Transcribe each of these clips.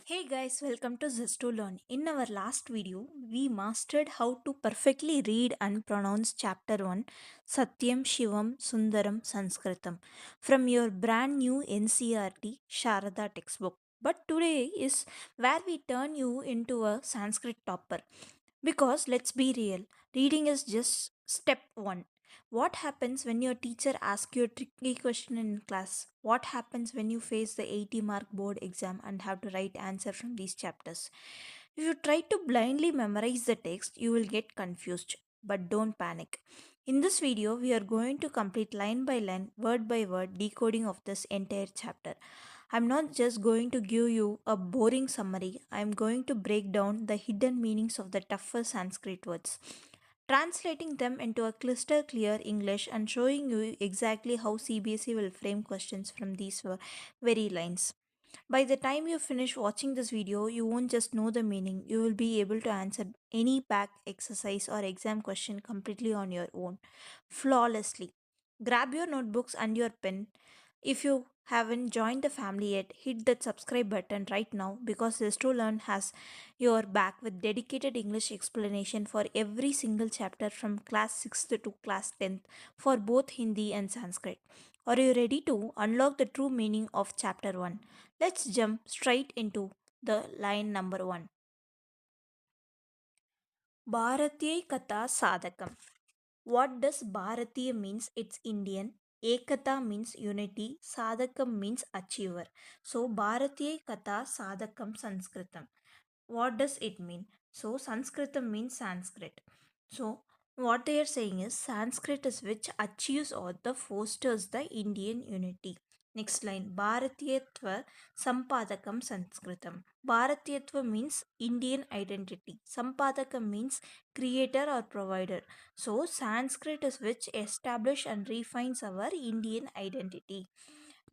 Hey guys, welcome to Zest to Learn. In our last video, we mastered how to perfectly read and pronounce Chapter 1 Satyam Shivam Sundaram Sanskritam from your brand new NCERT Sharda textbook. But today is where we turn you into a Sanskrit topper. Because let's be real, reading is just step 1. What happens when your teacher asks you a tricky question in class? What happens when you face the 80 mark board exam and have to write answer from these chapters? If you try to blindly memorize the text, you will get confused. But don't panic. In this video, we are going to complete line by line, word by word decoding of this entire chapter. I'm not just going to give you a boring summary, I'm going to break down the hidden meanings of the tougher Sanskrit words, translating them into a crystal clear English and showing you exactly how CBSE will frame questions from these very lines. By the time you finish watching this video, you won't just know the meaning, you will be able to answer any back exercise or exam question completely on your own, flawlessly. Grab your notebooks and your pen. If you haven't joined the family yet, hit that subscribe button right now because this to learn has your back with dedicated English explanation for every single chapter from class 6th to class 10th for both Hindi and Sanskrit. Are you ready to unlock the true meaning of chapter 1? Let's jump straight into the line number 1. Bharatiya Katha Sadakam. What does Bharatiya means? It's Indian. Ekata means unity. Sadakam means achiever. So Bharatiya Katha Sadakam Sanskritam. What does it mean? So Sanskritam means Sanskrit. So what they are saying is Sanskrit is which achieves or the fosters the Indian unity. Next line Bharatiyatva Sampadakam Sanskritam. Bharatiyatva means Indian identity. Sampadakam means creator or provider. So Sanskrit is which establish and refines our Indian identity.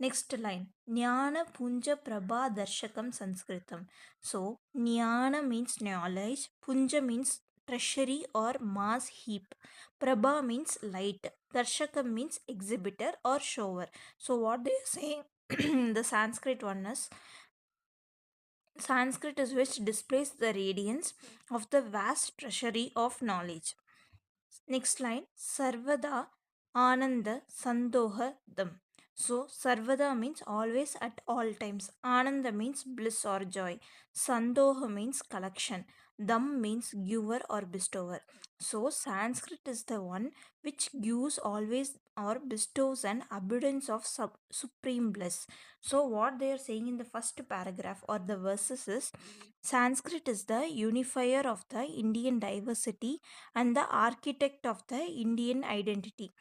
Next line Jnana Punja Prabha Darshakam Sanskritam. So Jnana means knowledge, Punja means treasury or mass heap, Prabha means light, Darshakam means exhibitor or shower. So what they are saying the Sanskrit one is Sanskrit is which displays the radiance of the vast treasury of knowledge. Next line Sarvada Ananda Sandoha Dam. So Sarvada means always at all times. Ananda means bliss or joy. Sandoha means collection. Dam means giver or bestower. So Sanskrit is the one which gives always or bestows an abundance of supreme bliss. So what they are saying in the first paragraph or the verses is Sanskrit is the unifier of the Indian diversity and the architect of the Indian identity.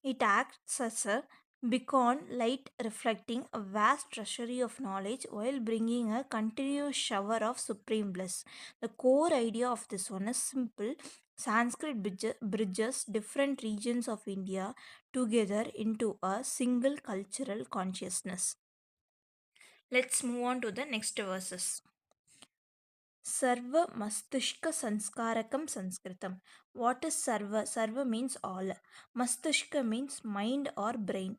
It acts as a beacon light reflecting a vast treasury of knowledge while bringing a continuous shower of supreme bliss. The core idea of this one is simple. Sanskrit bridges different regions of India together into a single cultural consciousness. Let's move on to the next verses. Sarva Mastushka Sanskarakam Sanskritam. What is Sarva? Sarva means all. Mastushka means mind or brain.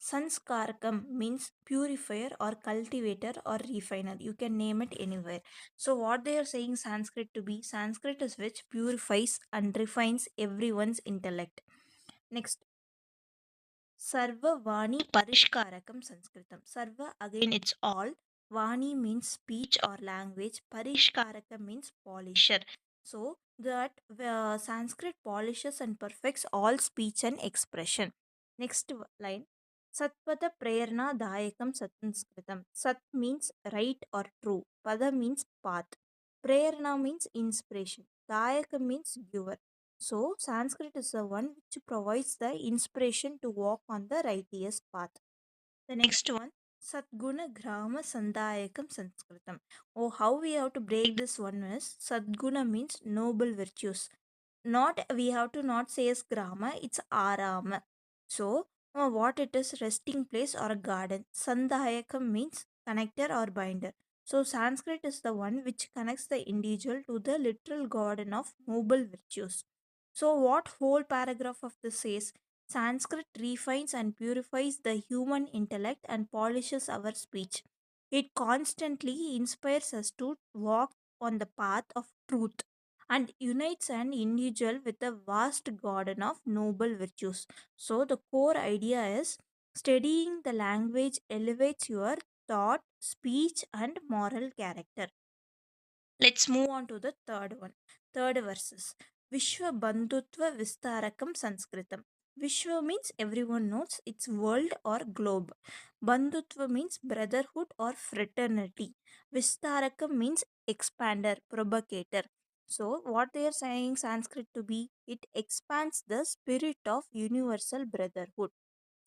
Sanskarakam means purifier or cultivator or refiner. You can name it anywhere. So, what they are saying Sanskrit to be? Sanskrit is which purifies and refines everyone's intellect. Next, Sarva Vani Parishkarakam Sanskritam. Sarva again it's all. Vani means speech or language. Parishkarakam means polisher. So that Sanskrit polishes and perfects all speech and expression. Next line. Satpada Prerna Dayakam Sanskritam. Sat means right or true. Pada means path. Prerna means inspiration. Dayakam means giver. So, Sanskrit is the one which provides the inspiration to walk on the righteous path. The next one, Sadguna Grama Sandayakam Sanskritam. Oh, how we have to break this one is Sadguna means noble virtues. Not we have to not say as grama, it's arama. So, what it is, resting place or a garden. Sandayakam means connector or binder. So, Sanskrit is the one which connects the individual to the literal garden of noble virtues. So, what whole paragraph of this says? Sanskrit refines and purifies the human intellect and polishes our speech. It constantly inspires us to walk on the path of truth and unites an individual with a vast garden of noble virtues. So, the core idea is studying the language elevates your thought, speech, and moral character. Let's move on to the third one. Third verses. Vishwa Bandhutva Vistarakam Sanskritam. Vishwa means everyone knows it's world or globe. Bandhutva means brotherhood or fraternity. Vistarakam means expander, propagator. So, what they are saying Sanskrit to be, it expands the spirit of universal brotherhood.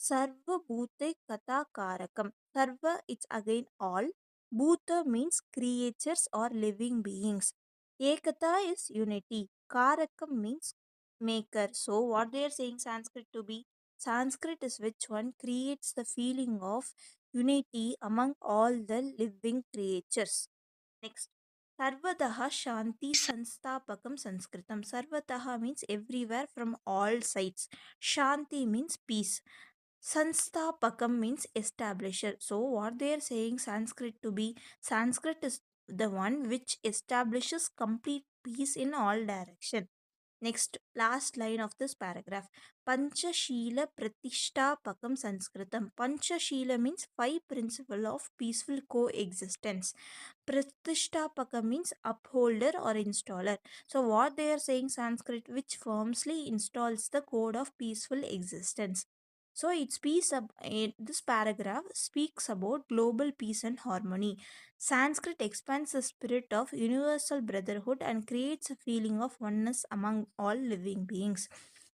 Sarva Bhute Kata Karakam. Sarva, it's again all. Bhuta means creatures or living beings. Ekata is unity. Karakam means maker. So, what they are saying Sanskrit to be? Sanskrit is which one creates the feeling of unity among all the living creatures. Next. Sarvadaha Shanti Sanstapakam Sanskritam. Sarvataha means everywhere from all sides. Shanti means peace. Sanstapakam means establisher. So, what they are saying Sanskrit to be, Sanskrit is the one which establishes complete peace in all direction. Next, last line of this paragraph. Panchashila Pratishtapakam Sanskritam. Panchashila means five principle of peaceful coexistence. Pratishtapaka means upholder or installer. So, what they are saying Sanskrit, which firmly installs the code of peaceful existence. So, it speaks this paragraph speaks about global peace and harmony. Sanskrit expands the spirit of universal brotherhood and creates a feeling of oneness among all living beings.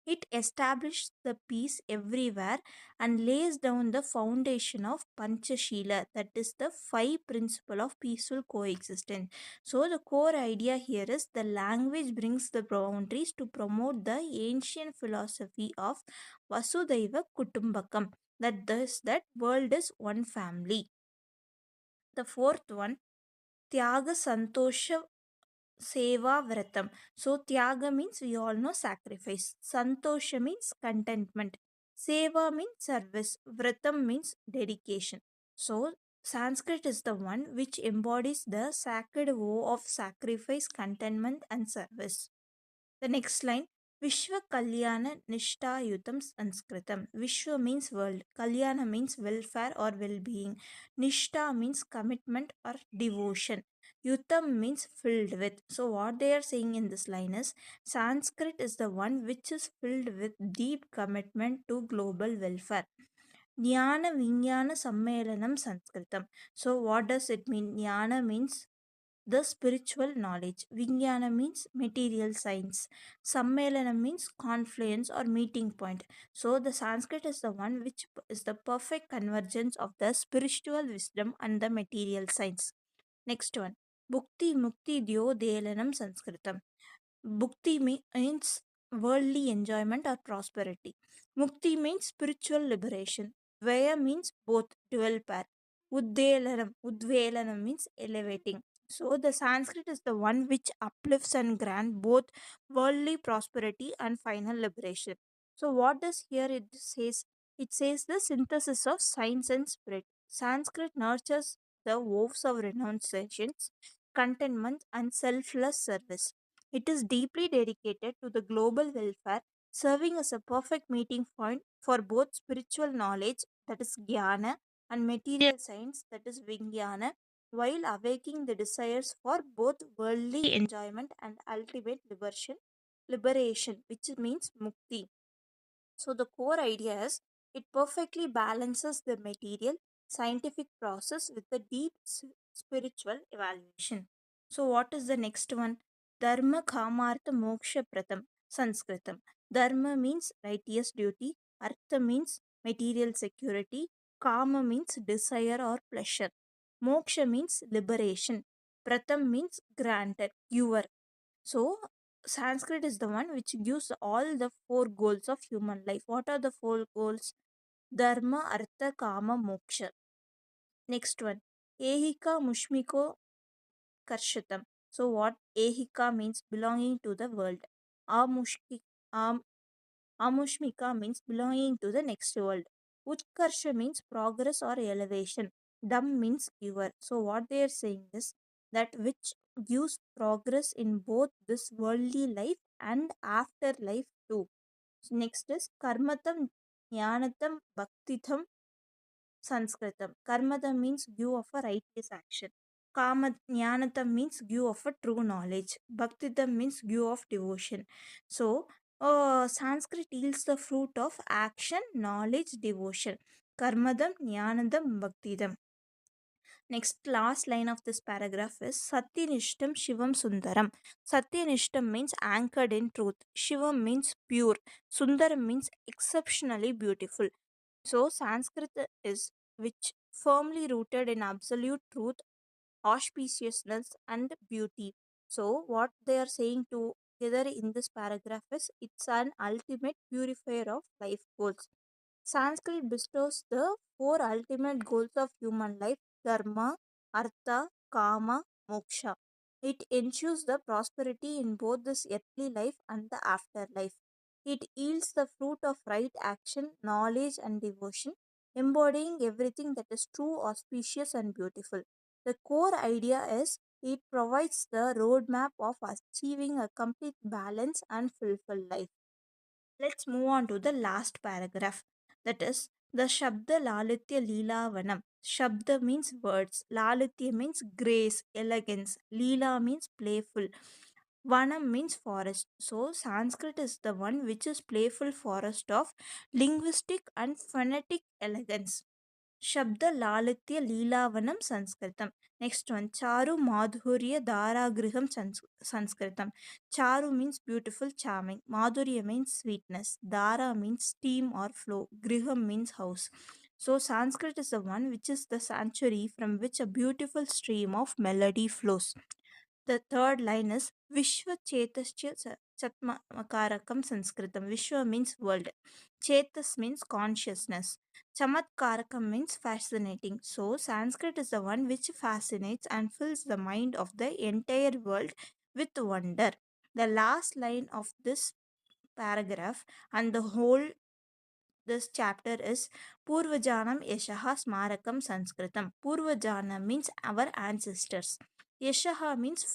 It establishes the peace everywhere and lays down the foundation of Panchashila, that is the five principle of peaceful coexistence. So the core idea here is the language brings the boundaries to promote the ancient philosophy of Vasudhaiva Kutumbakam, that world is one family. The fourth one, Tyaga Santosha Seva Vratam. So Tyaga means we all know sacrifice. Santosha means contentment. Seva means service. Vratam means dedication. So Sanskrit is the one which embodies the sacred vow of sacrifice, contentment, and service. The next line, Vishwa Kalyana Nishtayutam Sanskritam. Vishwa means world, Kalyana means welfare or well being, Nishta means commitment or devotion, Yutam means filled with. So, what they are saying in this line is Sanskrit is the one which is filled with deep commitment to global welfare. Jnana Vijnana Sammelanam Sanskritam. So, what does it mean? Jnana means the spiritual knowledge. Vijnana means material science. Sammelana means confluence or meeting point. So the Sanskrit is the one which is the perfect convergence of the spiritual wisdom and the material science. Next one. Bhukti Mukti Dyo Delanam Sanskritam. Bhukti means worldly enjoyment or prosperity. Mukti means spiritual liberation. Vaya means both dual pair. Udvelanam means elevating. So the Sanskrit is the one which uplifts and grants both worldly prosperity and final liberation. So what does here it says? It says the synthesis of science and spirit. Sanskrit nurtures the vows of renunciations, contentment, and selfless service. It is deeply dedicated to the global welfare, serving as a perfect meeting point for both spiritual knowledge, that is jnana, and material science, that is vijnana, while awaking the desires for both worldly enjoyment and ultimate liberation, which means mukti. So the core idea is it perfectly balances the material scientific process with the deep spiritual evaluation. So what is the next one? Dharma Kamartha Moksha Pratam Sanskritam. Dharma means righteous duty, Artha means material security, Kama means desire or pleasure, Moksha means liberation, Pratam means granted, giver. So, Sanskrit is the one which gives all the four goals of human life. What are the four goals? Dharma, Artha, Kama, Moksha. Next one. Ehika Mushmiko Karshatam. So, what Ehika means belonging to the world. Amushki, Am, Amushmika means belonging to the next world. Utkarsha means progress or elevation. Dam means giver. So what they are saying is that which gives progress in both this worldly life and afterlife too. So next is karmatam jnanatam bhaktitam Sanskritam. Karmata means view of a righteous action. Kama Jnanatam means view of a true knowledge. Bhaktitam means view of devotion. So, Sanskrit yields the fruit of action, knowledge, devotion. Karmadam, Jnanadam, Bhaktitam. Next, last line of this paragraph is Satyanishtam Shivam Sundaram. Satyanishtam means anchored in truth. Shivam means pure. Sundaram means exceptionally beautiful. So, Sanskrit is which firmly rooted in absolute truth, auspiciousness, and beauty. So, what they are saying together in this paragraph is it's an ultimate purifier of life goals. Sanskrit bestows the four ultimate goals of human life: dharma, artha, kama, moksha. It ensures the prosperity in both this earthly life and the afterlife. It yields the fruit of right action, knowledge, and devotion, embodying everything that is true, auspicious, and beautiful. The core idea is it provides the roadmap of achieving a complete balance and fulfilled life. Let's move on to the last paragraph. That is the Shabda Lalitya Leela Vanam. Shabda means words, Lalitya means grace, elegance, Leela means playful, Vanam means forest. So, Sanskrit is the one which is playful forest of linguistic and phonetic elegance. Shabda Lalitya Leelavanam Sanskritam. Next one, Charu Madhurya Daragriham Sanskritam. Charu means beautiful, charming. Madhurya means sweetness. Dara means steam or flow. Griham means house. So Sanskrit is the one which is the sanctuary from which a beautiful stream of melody flows. The third line is Vishwa Chetasya Chatmakarakam Sanskritam. Vishwa means world. Chetas means consciousness. Chamatkarakam means fascinating. So, Sanskrit is the one which fascinates and fills the mind of the entire world with wonder. The last line of this paragraph and the whole this chapter is Purvajanam Yashaha Smarakam Sanskritam. Purvajana means our ancestors. Yashaha means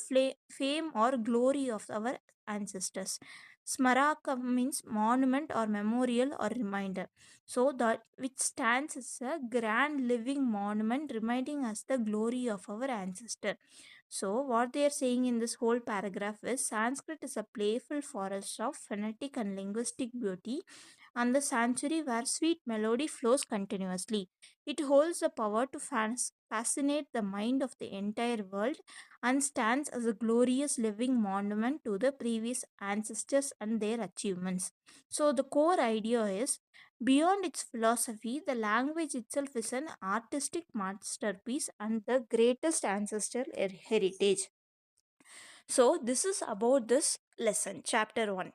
fame or glory of our ancestors. Smarakam means monument or memorial or reminder. So that which stands as a grand living monument reminding us the glory of our ancestor. So what they are saying in this whole paragraph is Sanskrit is a playful forest of phonetic and linguistic beauty and the sanctuary where sweet melody flows continuously. It holds the power to fascinate the mind of the entire world and stands as a glorious living monument to the previous ancestors and their achievements. So, the core idea is beyond its philosophy, the language itself is an artistic masterpiece and the greatest ancestral heritage. So, this is about this lesson, chapter 1.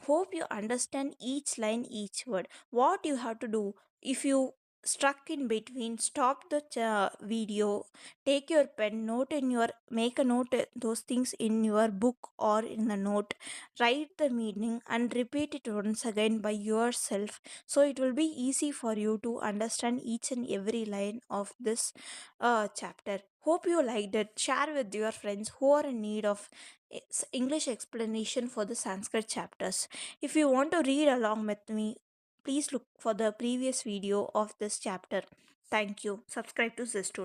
Hope you understand each line, each word. What you have to do if you struck in between, stop the video, take your pen, note in your, make a note those things in your book or in the note, write the meaning and repeat it once again by yourself. So, it will be easy for you to understand each and every line of this chapter. Hope you liked it. Share with your friends who are in need of English explanation for the Sanskrit chapters. If you want to read along with me, please look for the previous video of this chapter. Thank you. Subscribe to Zest.